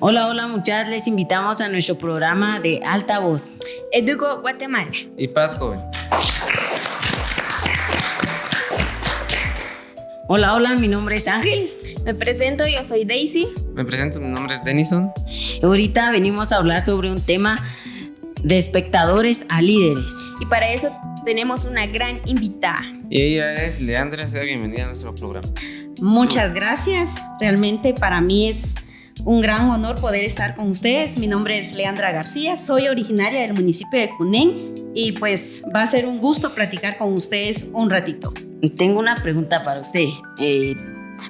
Hola, hola muchachos, les invitamos a nuestro programa de Alta Voz. Educo Guatemala. Y Paz Joven. Hola, hola, mi nombre es Ángel. Me presento, yo soy Daisy. Me presento, mi nombre es Denison. Y ahorita venimos a hablar sobre un tema de espectadores a líderes. Y para eso tenemos una gran invitada. Y ella es Leandra, sea bienvenida a nuestro programa. Muchas gracias, realmente para mí es un gran honor poder estar con ustedes. Mi nombre es Leandra García, soy originaria del municipio de Cunén y pues va a ser un gusto platicar con ustedes un ratito. Tengo una pregunta para usted.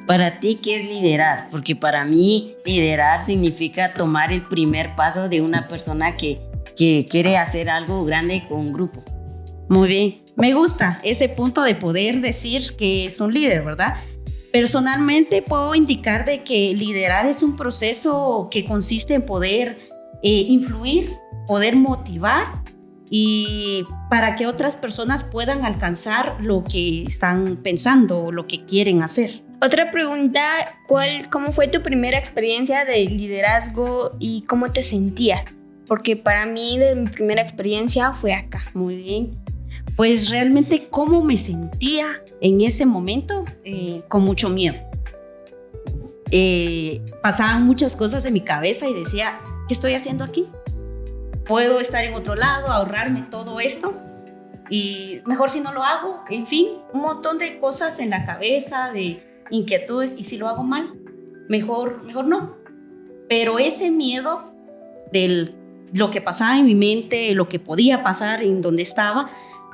Para ti, ¿qué es liderar? Porque para mí liderar significa tomar el primer paso de una persona que quiere hacer algo grande con un grupo. Muy bien, me gusta ese punto de poder decir que es un líder, ¿verdad? Personalmente puedo indicar de que liderar es un proceso que consiste en poder influir, poder motivar y para que otras personas puedan alcanzar lo que están pensando o lo que quieren hacer. Otra pregunta, ¿cómo fue tu primera experiencia de liderazgo y cómo te sentías? Porque para mí mi primera experiencia fue acá. Muy bien. Pues realmente cómo me sentía en ese momento, con mucho miedo. Pasaban muchas cosas en mi cabeza y decía, ¿qué estoy haciendo aquí? ¿Puedo estar en otro lado, ahorrarme todo esto? Y mejor si no lo hago. En fin, un montón de cosas en la cabeza, de inquietudes. ¿Y si lo hago mal? Mejor no. Pero ese miedo de lo que pasaba en mi mente, lo que podía pasar en donde estaba,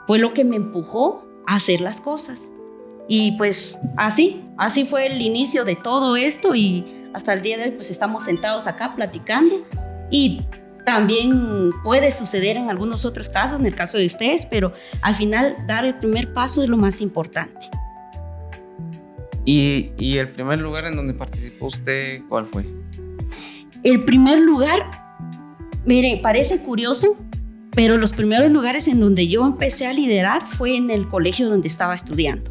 fue lo que me empujó a hacer las cosas. Y pues así fue el inicio de todo esto y hasta el día de hoy pues estamos sentados acá platicando y también puede suceder en algunos otros casos, en el caso de ustedes, pero al final dar el primer paso es lo más importante. ¿Y el primer lugar en donde participó usted, cuál fue? El primer lugar, mire, parece curioso, pero los primeros lugares en donde yo empecé a liderar fue en el colegio donde estaba estudiando.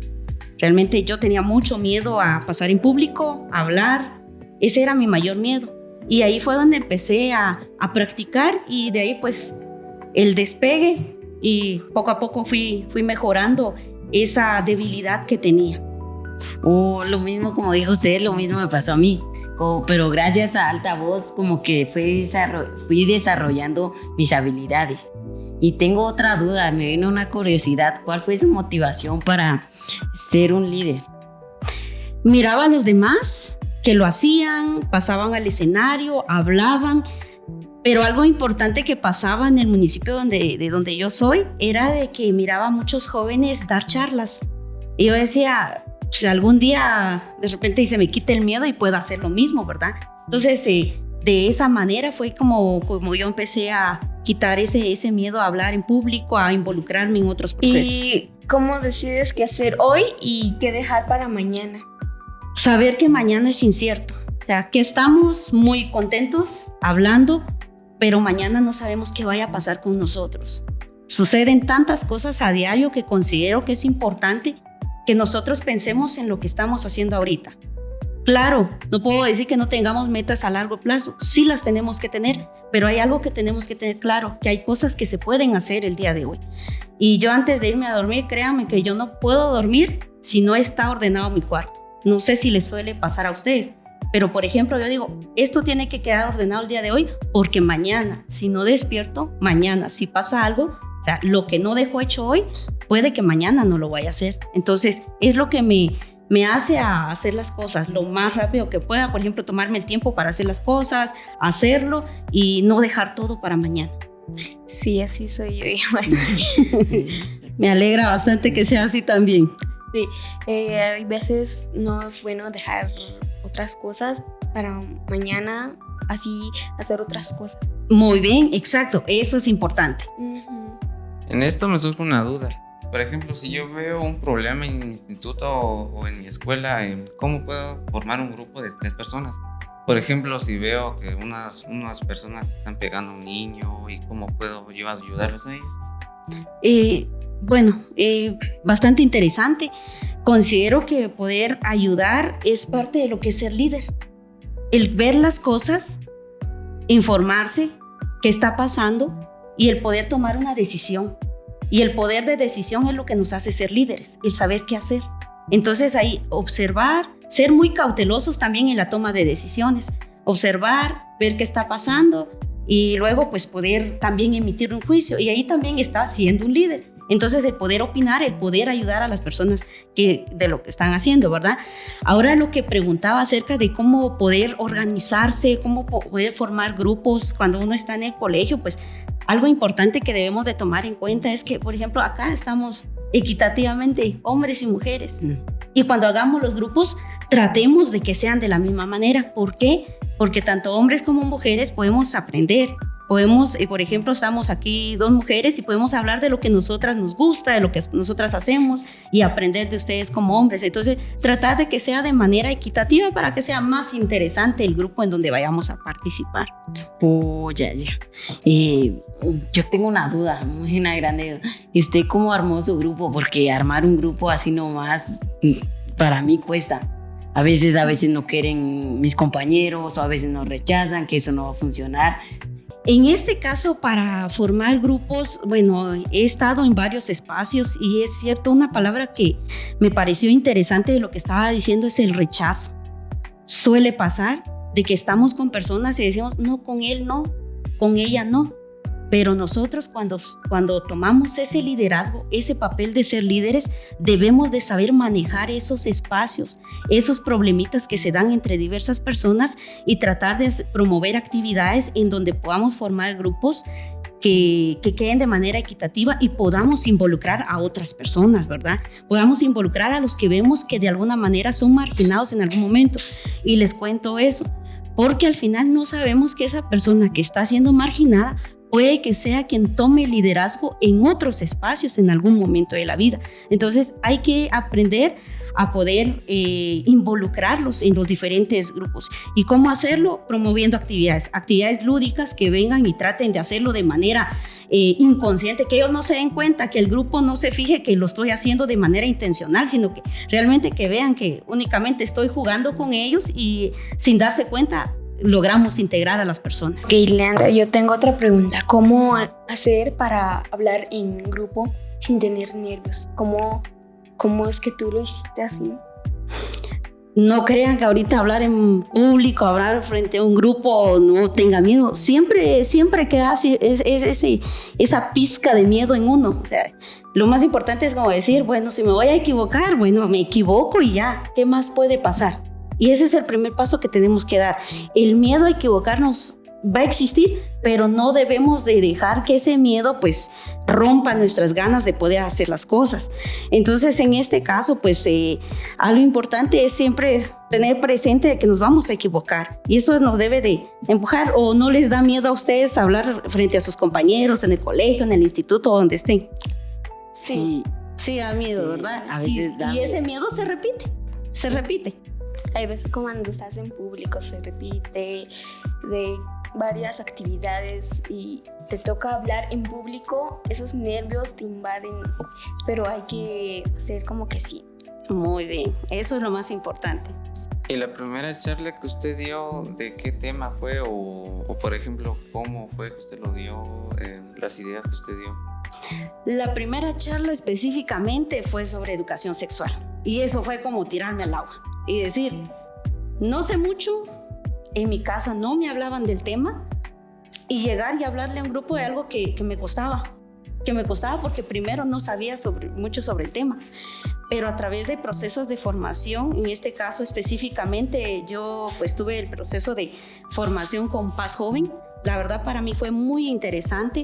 Realmente yo tenía mucho miedo a pasar en público, a hablar. Ese era mi mayor miedo. Y ahí fue donde empecé a practicar y de ahí pues el despegue y poco a poco fui mejorando esa debilidad que tenía. Lo mismo como dijo usted, lo mismo me pasó a mí. Pero gracias a Alta Voz como que fui desarrollando mis habilidades. Y tengo otra duda, me vino una curiosidad, ¿cuál fue su motivación para ser un líder? Miraba a los demás que lo hacían, pasaban al escenario, hablaban, pero algo importante que pasaba en el municipio de donde yo soy era de que miraba a muchos jóvenes dar charlas. Y yo decía, pues algún día de repente se me quite el miedo y puedo hacer lo mismo, ¿verdad? Entonces, de esa manera fue como yo empecé a quitar ese miedo a hablar en público, a involucrarme en otros procesos. ¿Y cómo decides qué hacer hoy y qué dejar para mañana? Saber que mañana es incierto. O sea, que estamos muy contentos hablando, pero mañana no sabemos qué vaya a pasar con nosotros. Suceden tantas cosas a diario que considero que es importante que nosotros pensemos en lo que estamos haciendo ahorita. Claro, no puedo decir que no tengamos metas a largo plazo, sí las tenemos que tener, pero hay algo que tenemos que tener claro, que hay cosas que se pueden hacer el día de hoy. Y yo antes de irme a dormir, créanme que yo no puedo dormir si no está ordenado mi cuarto. No sé si les suele pasar a ustedes, pero por ejemplo yo digo, esto tiene que quedar ordenado el día de hoy porque mañana, si no despierto, mañana si pasa algo, o sea, lo que no dejo hecho hoy, puede que mañana no lo vaya a hacer. Entonces, es lo que me hace a hacer las cosas lo más rápido que pueda. Por ejemplo, tomarme el tiempo para hacer las cosas, hacerlo y no dejar todo para mañana. Sí, así soy yo igual. Me alegra bastante que sea así también. Sí, hay veces no es bueno dejar otras cosas para mañana, así hacer otras cosas. Muy bien, exacto, eso es importante. En esto me surge una duda. Por ejemplo, si yo veo un problema en mi instituto o en mi escuela, ¿cómo puedo formar un grupo de 3 personas? Por ejemplo, si veo que unas personas están pegando a un niño, ¿y cómo puedo yo ayudarlos a ellos? Bastante interesante. Considero que poder ayudar es parte de lo que es ser líder. El ver las cosas informarse qué está pasando y el poder tomar una decisión. Y el poder de decisión es lo que nos hace ser líderes, el saber qué hacer. Entonces ahí observar, ser muy cautelosos también en la toma de decisiones, observar, ver qué está pasando y luego pues poder también emitir un juicio, y ahí también está siendo un líder. Entonces el poder opinar, el poder ayudar a las personas de lo que están haciendo, ¿verdad? Ahora lo que preguntaba acerca de cómo poder organizarse, cómo poder formar grupos cuando uno está en el colegio, pues algo importante que debemos de tomar en cuenta es que, por ejemplo, acá estamos equitativamente hombres y mujeres. Y cuando hagamos los grupos, tratemos de que sean de la misma manera. ¿Por qué? Porque tanto hombres como mujeres podemos aprender. Podemos, por ejemplo, estamos aquí 2 mujeres y podemos hablar de lo que nosotras nos gusta, de lo que nosotras hacemos y aprender de ustedes como hombres. Entonces, tratar de que sea de manera equitativa para que sea más interesante el grupo en donde vayamos a participar. Oh, ya. Yo tengo una duda, una grande duda. ¿Usted cómo armó su grupo? Porque armar un grupo así nomás, para mí cuesta. A veces no quieren mis compañeros, o a veces nos rechazan, que eso no va a funcionar. En este caso, para formar grupos, bueno, he estado en varios espacios y es cierto, una palabra que me pareció interesante de lo que estaba diciendo es el rechazo. Suele pasar de que estamos con personas y decimos, no, con él no, con ella no. Pero nosotros cuando tomamos ese liderazgo, ese papel de ser líderes, debemos de saber manejar esos espacios, esos problemitas que se dan entre diversas personas y tratar de promover actividades en donde podamos formar grupos que queden de manera equitativa y podamos involucrar a otras personas, ¿verdad? Podamos involucrar a los que vemos que de alguna manera son marginados en algún momento. Y les cuento eso, porque al final no sabemos que esa persona que está siendo marginada puede que sea quien tome liderazgo en otros espacios en algún momento de la vida. Entonces hay que aprender a poder involucrarlos en los diferentes grupos. ¿Y cómo hacerlo? Promoviendo actividades lúdicas que vengan y traten de hacerlo de manera inconsciente, que ellos no se den cuenta, que el grupo no se fije que lo estoy haciendo de manera intencional, sino que realmente que vean que únicamente estoy jugando con ellos y sin darse cuenta logramos integrar a las personas. Ok, Leandra, yo tengo otra pregunta. ¿Cómo hacer para hablar en grupo sin tener nervios? ¿Cómo es que tú lo hiciste así? No crean que ahorita hablar en público, hablar frente a un grupo, no tenga miedo. Siempre queda así, esa pizca de miedo en uno. O sea, lo más importante es como decir, bueno, si me voy a equivocar, bueno, me equivoco y ya. ¿Qué más puede pasar? Y ese es el primer paso que tenemos que dar. El miedo a equivocarnos va a existir, pero no debemos de dejar que ese miedo pues rompa nuestras ganas de poder hacer las cosas. Entonces, en este caso, pues algo importante es siempre tener presente que nos vamos a equivocar y eso nos debe de empujar. ¿O no les da miedo a ustedes hablar frente a sus compañeros en el colegio, en el instituto, donde estén? Sí, da miedo, sí, ¿verdad? A veces da. Y ese miedo se repite. Hay veces cuando estás en público se repite de varias actividades y te toca hablar en público, esos nervios te invaden, pero hay que hacer como que sí. Muy bien, eso es lo más importante. ¿Y la primera charla que usted dio, de qué tema fue? O por ejemplo, ¿cómo fue que usted lo dio? Las ideas que usted dio. La primera charla específicamente fue sobre educación sexual. Y eso fue como tirarme al agua y decir, no sé mucho, en mi casa no me hablaban del tema, y llegar y hablarle a un grupo de algo que me costaba porque primero no sabía mucho sobre el tema, pero a través de procesos de formación, en este caso específicamente yo pues tuve el proceso de formación con Paz Joven. La verdad para mí fue muy interesante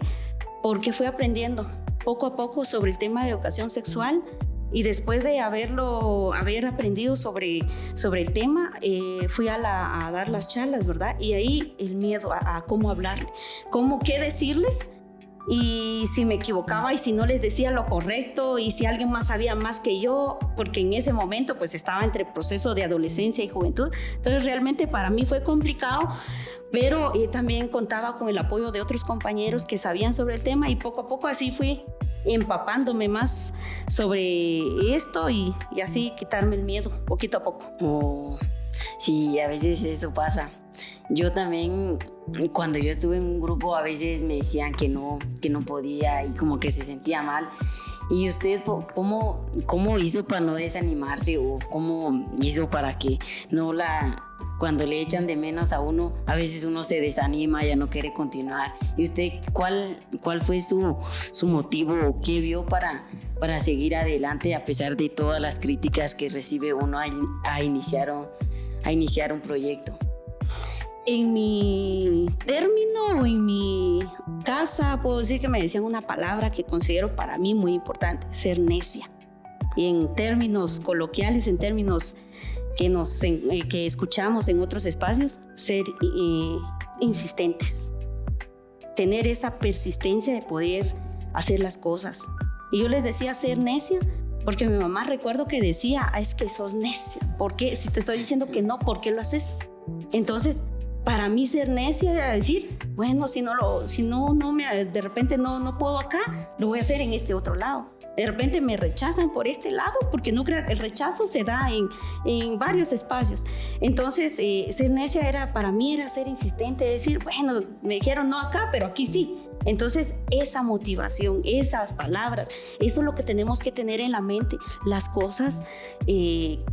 porque fui aprendiendo poco a poco sobre el tema de educación sexual. Y después de haber aprendido sobre el tema, fui a dar las charlas, ¿verdad? Y ahí el miedo a cómo hablarle, qué decirles, y si me equivocaba y si no les decía lo correcto y si alguien más sabía más que yo, porque en ese momento pues estaba entre proceso de adolescencia y juventud. Entonces realmente para mí fue complicado, pero también contaba con el apoyo de otros compañeros que sabían sobre el tema y poco a poco así fui empapándome más sobre esto y así quitarme el miedo poquito a poco. Sí, a veces eso pasa. Yo también, cuando yo estuve en un grupo, a veces me decían que no podía y como que se sentía mal. ¿Y usted cómo hizo para no desanimarse o cómo hizo para que cuando le echan de menos a uno, a veces uno se desanima, ya no quiere continuar? ¿Y usted cuál fue su motivo o qué vio para seguir adelante a pesar de todas las críticas que recibe uno a iniciar un proyecto? En mi término o en mi casa puedo decir que me decían una palabra que considero para mí muy importante: ser necia. Y en términos coloquiales, en términos que escuchamos en otros espacios, ser insistentes, tener esa persistencia de poder hacer las cosas. Y yo les decía ser necia porque mi mamá, recuerdo que decía: es que sos necia, ¿por qué? Si te estoy diciendo que no, ¿por qué lo haces? Entonces, para mí ser necia era decir, bueno, de repente no puedo acá, lo voy a hacer en este otro lado. De repente me rechazan por este lado, porque no creo que el rechazo se da en varios espacios. Entonces, ser necia para mí era ser insistente, decir, bueno, me dijeron no acá, pero aquí sí. Entonces, esa motivación, esas palabras, eso es lo que tenemos que tener en la mente, las cosas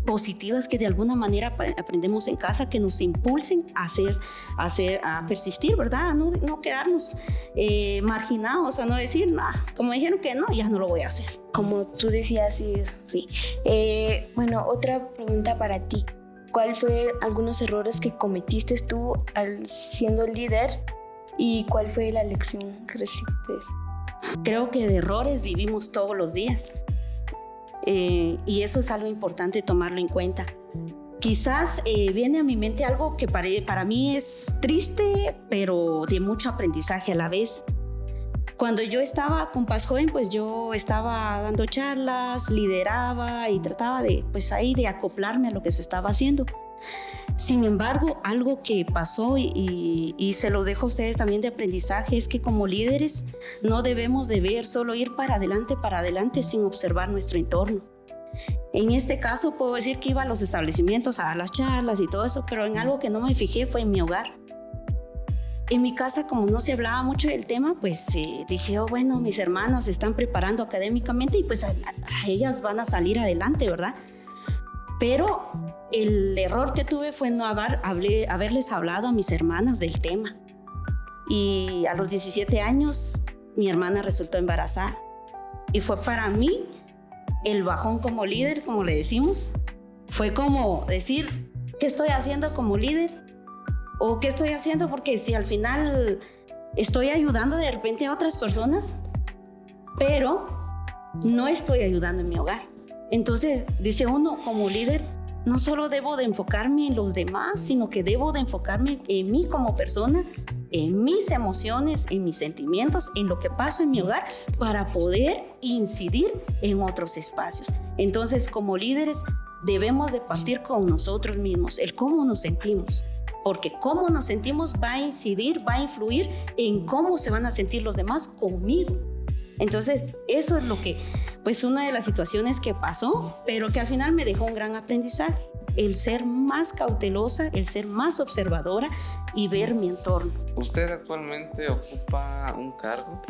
positivas que de alguna manera aprendemos en casa, que nos impulsen a persistir, ¿verdad? No quedarnos marginados, a no decir, como me dijeron que no, ya no lo voy a hacer. Como tú decías, sí. Bueno, otra pregunta para ti. ¿Cuál fue algunos errores que cometiste tú siendo líder? ¿Y cuál fue la lección que recibiste? Creo que de errores vivimos todos los días. Y eso es algo importante tomarlo en cuenta. Quizás viene a mi mente algo que para mí es triste, pero de mucho aprendizaje a la vez. Cuando yo estaba con Paz Joven, pues yo estaba dando charlas, lideraba y trataba de acoplarme a lo que se estaba haciendo. Sin embargo, algo que pasó y se los dejo a ustedes también de aprendizaje es que como líderes no debemos de ver solo ir para adelante sin observar nuestro entorno. En este caso puedo decir que iba a los establecimientos a dar las charlas y todo eso, pero en algo que no me fijé fue en mi hogar. En mi casa, como no se hablaba mucho del tema, pues dije, bueno, mis hermanas se están preparando académicamente y pues a ellas van a salir adelante, ¿verdad? Pero el error que tuve fue no haberles hablado a mis hermanas del tema. Y a los 17 años, mi hermana resultó embarazada. Y fue para mí el bajón como líder, como le decimos. Fue como decir, ¿qué estoy haciendo como líder? ¿O qué estoy haciendo? Porque si al final estoy ayudando de repente a otras personas, pero no estoy ayudando en mi hogar. Entonces, dice uno, como líder, no solo debo de enfocarme en los demás, sino que debo de enfocarme en mí como persona, en mis emociones, en mis sentimientos, en lo que pasa en mi hogar, para poder incidir en otros espacios. Entonces, como líderes, debemos de partir con nosotros mismos, el cómo nos sentimos. Porque cómo nos sentimos va a incidir, va a influir en cómo se van a sentir los demás conmigo. Entonces, eso es lo que, pues una de las situaciones que pasó, pero que al final me dejó un gran aprendizaje. El ser más cautelosa, el ser más observadora y ver mi entorno. ¿Usted actualmente ocupa un cargo?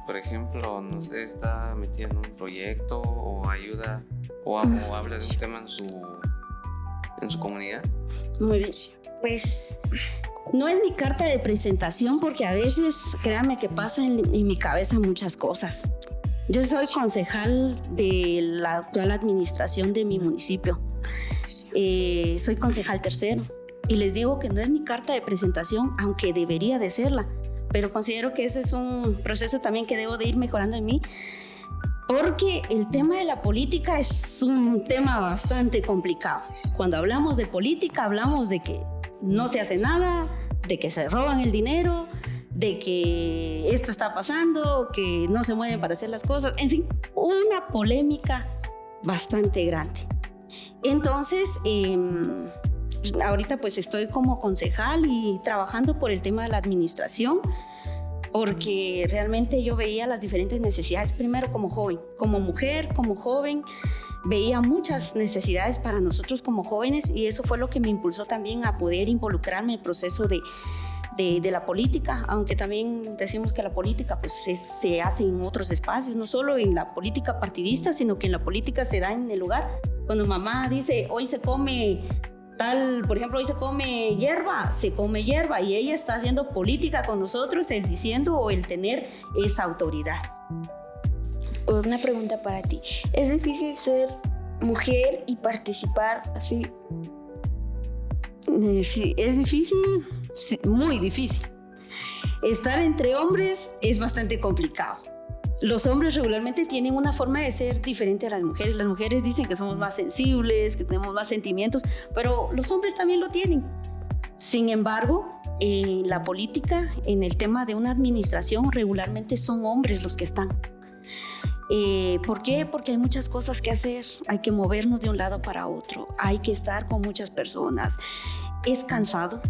Por ejemplo, no sé, está metida en un proyecto o ayuda o habla de un tema en su comunidad. Muy bien, pues no es mi carta de presentación porque a veces, créanme que pasa en mi cabeza muchas cosas. Yo soy concejal de la actual administración de mi municipio. Soy concejal tercero y les digo que no es mi carta de presentación, aunque debería de serla, pero considero que ese es un proceso también que debo de ir mejorando en mí. Porque el tema de la política es un tema bastante complicado. Cuando hablamos de política, hablamos de que no se hace nada, de que se roban el dinero, de que esto está pasando, que no se mueven para hacer las cosas. En fin, una polémica bastante grande. Entonces, ahorita pues estoy como concejal y trabajando por el tema de la administración, porque realmente yo veía las diferentes necesidades, primero como joven, como mujer, como joven, veía muchas necesidades para nosotros como jóvenes y eso fue lo que me impulsó también a poder involucrarme en el proceso de la política, aunque también decimos que la política pues se hace en otros espacios, no solo en la política partidista, sino que en la política se da en el lugar. Cuando mamá dice, hoy se come tal, por ejemplo, hoy se come hierba y ella está haciendo política con nosotros, el diciendo o el tener esa autoridad. Una pregunta para ti. ¿Es difícil ser mujer y participar así? Sí, es difícil, sí, muy difícil. Estar entre hombres es bastante complicado. Los hombres regularmente tienen una forma de ser diferente a las mujeres. Las mujeres dicen que somos más sensibles, que tenemos más sentimientos, pero los hombres también lo tienen. Sin embargo, en la política, en el tema de una administración, regularmente son hombres los que están. ¿Por qué? Porque hay muchas cosas que hacer, hay que movernos de un lado para otro, hay que estar con muchas personas. Es cansado,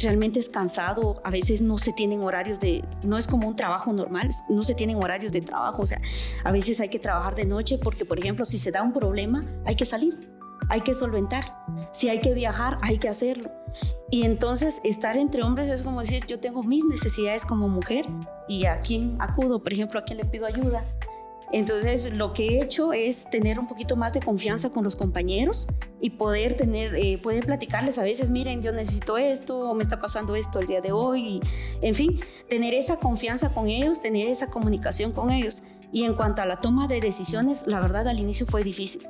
realmente es cansado, a veces no se tienen horarios no es como un trabajo normal, no se tienen horarios de trabajo, o sea, a veces hay que trabajar de noche porque, por ejemplo, si se da un problema, hay que salir, hay que solventar, si hay que viajar, hay que hacerlo. Y entonces estar entre hombres es como decir, yo tengo mis necesidades como mujer y a quién acudo, por ejemplo, a quién le pido ayuda. Entonces lo que he hecho es tener un poquito más de confianza con los compañeros y poder platicarles a veces, miren, yo necesito esto, o me está pasando esto el día de hoy, y, en fin, tener esa confianza con ellos, tener esa comunicación con ellos. Y en cuanto a la toma de decisiones, la verdad al inicio fue difícil,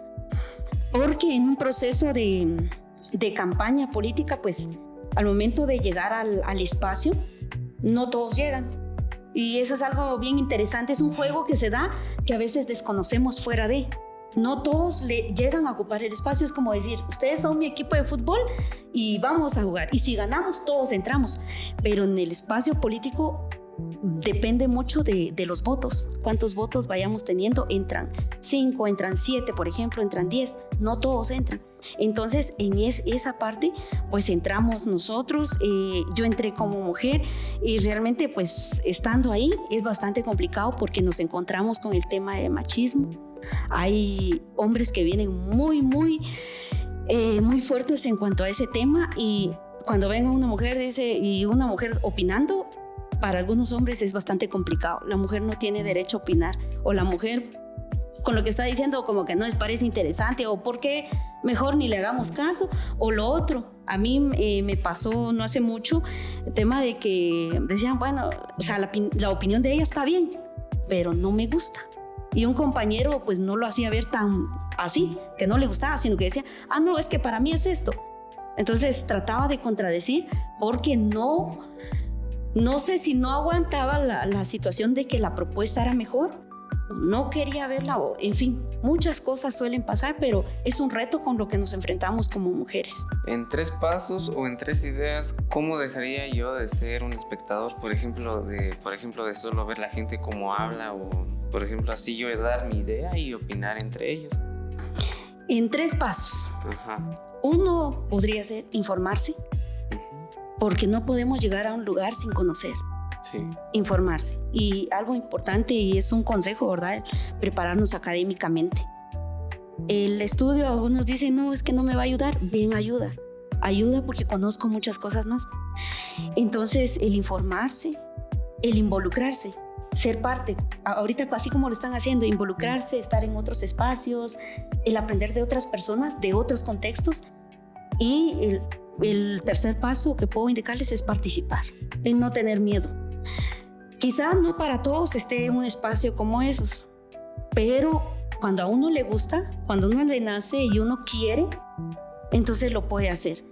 porque en un proceso de campaña política, pues al momento de llegar al espacio, no todos llegan. Y eso es algo bien interesante, es un juego que se da que a veces desconocemos fuera de. No todos llegan a ocupar el espacio, es como decir, ustedes son mi equipo de fútbol y vamos a jugar. Y si ganamos, todos entramos. Pero en el espacio político depende mucho de los votos. Cuántos votos vayamos teniendo, entran 5, entran 7, por ejemplo, entran 10. No todos entran. Entonces, en esa parte, pues entramos nosotros. Yo entré como mujer y realmente, pues, estando ahí es bastante complicado porque nos encontramos con el tema de machismo. Hay hombres que vienen muy fuertes en cuanto a ese tema y cuando venga una mujer, y una mujer opinando, para algunos hombres es bastante complicado. La mujer no tiene derecho a opinar, o la mujer con lo que está diciendo como que no les parece interesante, o por qué mejor ni le hagamos caso, o lo otro. A mí me pasó no hace mucho el tema de que decían, bueno, o sea, la opinión de ella está bien, pero no me gusta. Y un compañero pues no lo hacía ver tan así, que no le gustaba, sino que decía, no, es que para mí es esto. Entonces trataba de contradecir porque no sé si no aguantaba la situación de que la propuesta era mejor, no quería verla, en fin, muchas cosas suelen pasar, pero es un reto con lo que nos enfrentamos como mujeres. En 3 pasos o en 3 ideas, ¿cómo dejaría yo de ser un espectador, por ejemplo, de solo ver la gente cómo habla, o por ejemplo así yo dar mi idea y opinar entre ellos? En 3 pasos. Ajá. 1 podría ser informarse, porque no podemos llegar a un lugar sin conocer. Sí. Informarse. Y algo importante, y es un consejo, ¿verdad? Prepararnos académicamente. El estudio, algunos dicen, no, es que no me va a ayudar. Bien, ayuda porque conozco muchas cosas más. Entonces, el informarse, el involucrarse, ser parte, ahorita así como lo están haciendo, involucrarse, estar en otros espacios, el aprender de otras personas, de otros contextos. Y el tercer paso que puedo indicarles es participar, el no tener miedo. Quizá no para todos esté en un espacio como esos, pero cuando a uno le gusta, cuando a uno le nace y uno quiere, entonces lo puede hacer.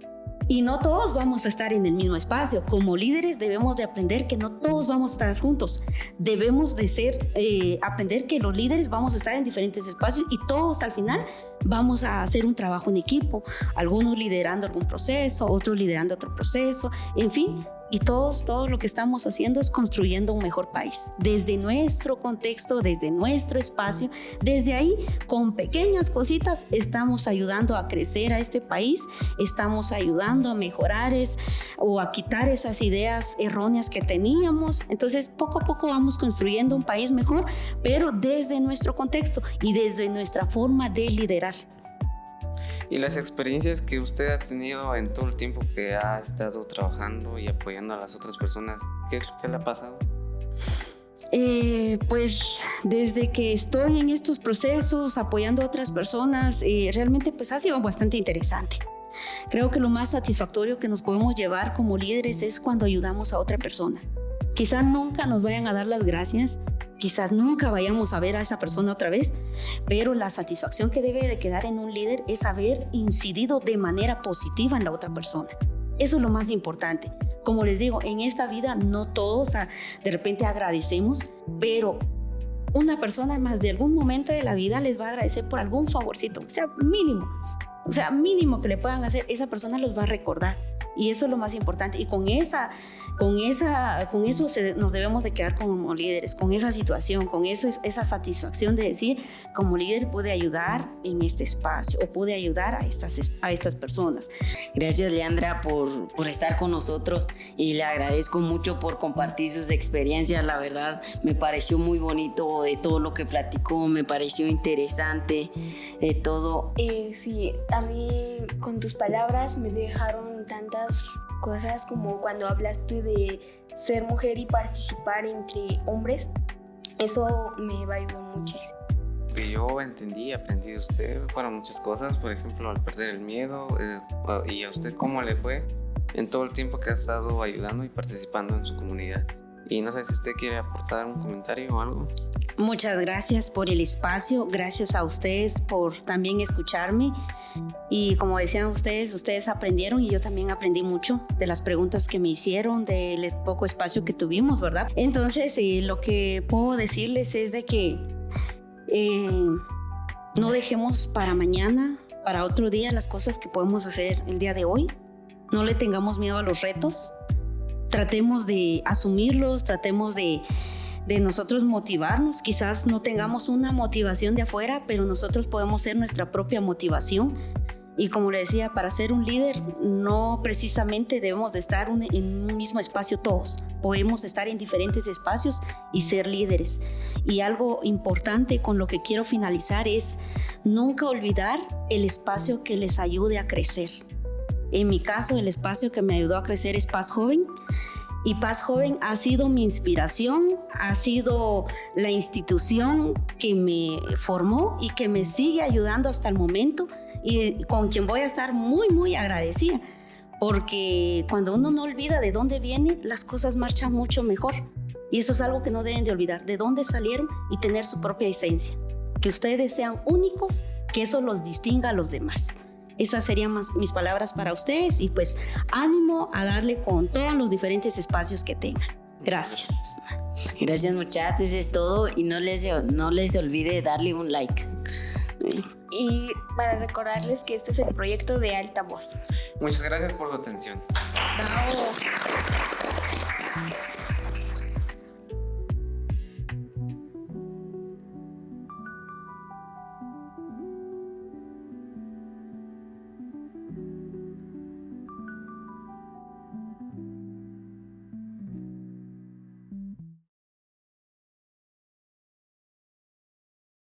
Y no todos vamos a estar en el mismo espacio. Como líderes debemos de aprender que no todos vamos a estar juntos. Debemos de aprender que los líderes vamos a estar en diferentes espacios y todos al final vamos a hacer un trabajo en equipo. Algunos liderando algún proceso, otros liderando otro proceso. En fin, Y todo lo que estamos haciendo es construyendo un mejor país. Desde nuestro contexto, desde nuestro espacio, desde ahí, con pequeñas cositas, estamos ayudando a crecer a este país, estamos ayudando a mejorar o a quitar esas ideas erróneas que teníamos. Entonces, poco a poco vamos construyendo un país mejor, pero desde nuestro contexto y desde nuestra forma de liderar. Y las experiencias que usted ha tenido en todo el tiempo que ha estado trabajando y apoyando a las otras personas, ¿qué le ha pasado? Pues desde que estoy en estos procesos apoyando a otras personas, realmente pues ha sido bastante interesante. Creo que lo más satisfactorio que nos podemos llevar como líderes es cuando ayudamos a otra persona. Quizás nunca nos vayan a dar las gracias, quizás nunca vayamos a ver a esa persona otra vez, pero la satisfacción que debe de quedar en un líder es haber incidido de manera positiva en la otra persona. Eso es lo más importante. Como les digo, en esta vida no todos de repente agradecemos, pero una persona más de algún momento de la vida les va a agradecer por algún favorcito, o sea, mínimo que le puedan hacer, esa persona los va a recordar. Y eso es lo más importante. Y con eso nos debemos de quedar como líderes, con esa situación, con esa satisfacción de decir, como líder pude ayudar en este espacio o pude ayudar a estas personas. Gracias, Leandra, por estar con nosotros, y le agradezco mucho por compartir sus experiencias. La verdad, me pareció muy bonito de todo lo que platicó, me pareció interesante de todo. Sí, a mí con tus palabras me dejaron tantas cosas, como cuando hablaste de ser mujer y participar entre hombres. Eso me ayudó muchísimo. Que yo entendí, aprendí de usted, fueron muchas cosas, por ejemplo, al perder el miedo, y a usted cómo le fue en todo el tiempo que ha estado ayudando y participando en su comunidad. Y no sé si usted quiere aportar un comentario o algo. Muchas gracias por el espacio, gracias a ustedes por también escucharme. Y como decían ustedes aprendieron y yo también aprendí mucho de las preguntas que me hicieron, del poco espacio que tuvimos, ¿verdad? Entonces, lo que puedo decirles es de que no dejemos para mañana, para otro día, las cosas que podemos hacer el día de hoy. No le tengamos miedo a los retos. Tratemos de asumirlos, tratemos de nosotros motivarnos. Quizás no tengamos una motivación de afuera, pero nosotros podemos ser nuestra propia motivación. Y como le decía, para ser un líder no precisamente debemos de estar en un mismo espacio todos. Podemos estar en diferentes espacios y ser líderes. Y algo importante con lo que quiero finalizar es nunca olvidar el espacio que les ayude a crecer. En mi caso, el espacio que me ayudó a crecer es Paz Joven. Y Paz Joven ha sido mi inspiración, ha sido la institución que me formó y que me sigue ayudando hasta el momento, y con quien voy a estar muy, muy agradecida. Porque cuando uno no olvida de dónde viene, las cosas marchan mucho mejor. Y eso es algo que no deben de olvidar, de dónde salieron y tener su propia esencia. Que ustedes sean únicos, que eso los distinga a los demás. Esas serían mis palabras para ustedes, y pues ánimo a darle con todos los diferentes espacios que tengan. Gracias. Gracias, muchachas, eso es todo, y no les olvide darle un like. Y para recordarles que este es el proyecto de Alta Voz. Muchas gracias por su atención. Bravo.